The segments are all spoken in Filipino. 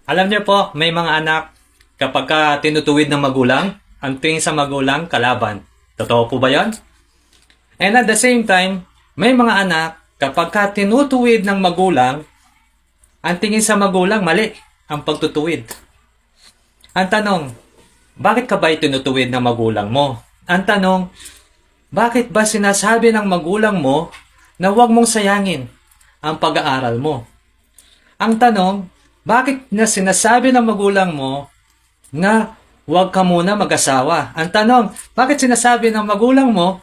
Alam niyo po, may mga anak, kapag ka tinutuwid ng magulang, ang tingin sa magulang, kalaban. Totoo po ba yan? And at the same time, may mga anak, kapag ka tinutuwid ng magulang, ang tingin sa magulang, mali ang pagtutuwid. Ang tanong, bakit ka ba tinutuwid ng magulang mo? Ang tanong, bakit ba sinasabi ng magulang mo na huwag mong sayangin ang pag-aaral mo? Ang tanong, bakit na sinasabi ng magulang mo na huwag ka muna mag-asawa? Ang tanong, bakit sinasabi ng magulang mo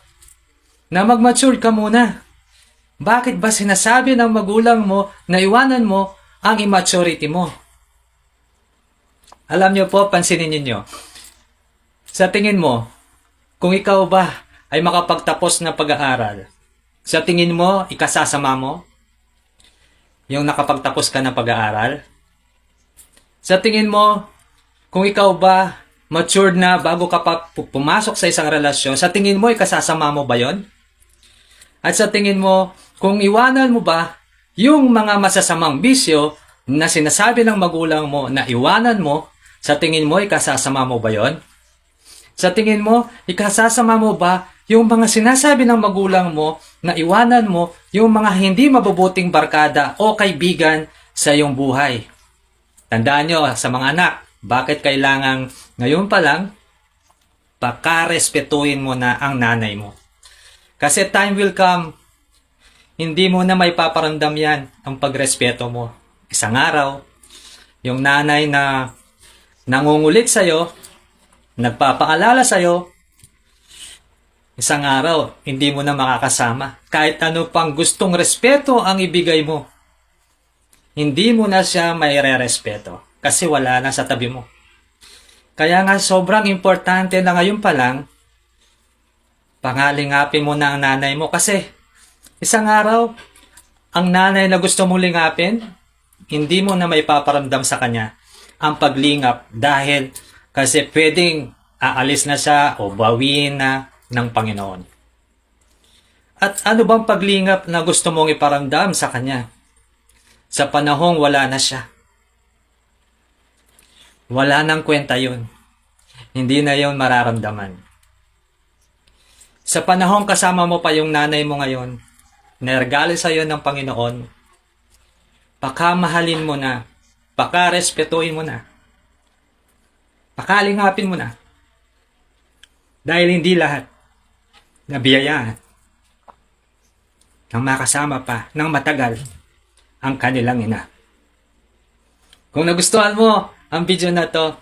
na mag-mature ka muna? Bakit ba sinasabi ng magulang mo na iwanan mo ang immaturity mo? Alam niyo po, pansinin niyo. Sa tingin mo, kung ikaw ba ay makapagtapos ng pag-aaral, sa tingin mo, ikasasama mo yung nakapagtapos ka ng pag-aaral? Sa tingin mo, kung ikaw ba matured na bago ka pa pumasok sa isang relasyon, sa tingin mo, ikasasama mo ba yon? At sa tingin mo, kung iwanan mo ba yung mga masasamang bisyo na sinasabi ng magulang mo na iwanan mo, sa tingin mo, ikasasama mo ba yon? Sa tingin mo, ikasasama mo ba yung mga sinasabi ng magulang mo na iwanan mo yung mga hindi mabubuting barkada o kaibigan sa iyong buhay? Tandaan nyo sa mga anak, bakit kailangan ngayon pa lang pakarespetuhin mo na ang nanay mo? Kasi time will come, hindi mo na may paparamdam yan ang pagrespeto mo. Isang araw, yung nanay na nangungulit sa'yo, nagpapaalala sa'yo, isang araw, hindi mo na makakasama. Kahit ano pang gustong respeto ang ibigay mo, hindi mo na siya may re-respeto kasi wala na sa tabi mo. Kaya nga sobrang importante na ngayon pa lang, pangalingapin mo na ang nanay mo kasi isang araw, ang nanay na gusto mong lingapin, hindi mo na may paparamdam sa kanya ang paglingap dahil kasi pwedeng aalis na siya o bawiin na ng Panginoon. At ano bang paglingap na gusto mong iparamdam sa kanya? Sa panahong wala na siya. Wala nang kwenta yun. Hindi na yun mararamdaman. Sa panahong kasama mo pa yung nanay mo ngayon, naregalo sa iyo ng Panginoon, pakamahalin mo na, pakarespetuhin mo na, pakalingapin mo na. Dahil hindi lahat nabiyayaan ng makasama pa ng matagal ang kanilang ina. Kung nagustuhan mo ang video na to,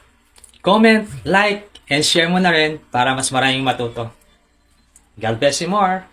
comment, like, and share mo na rin para mas maraming matuto. God bless you more.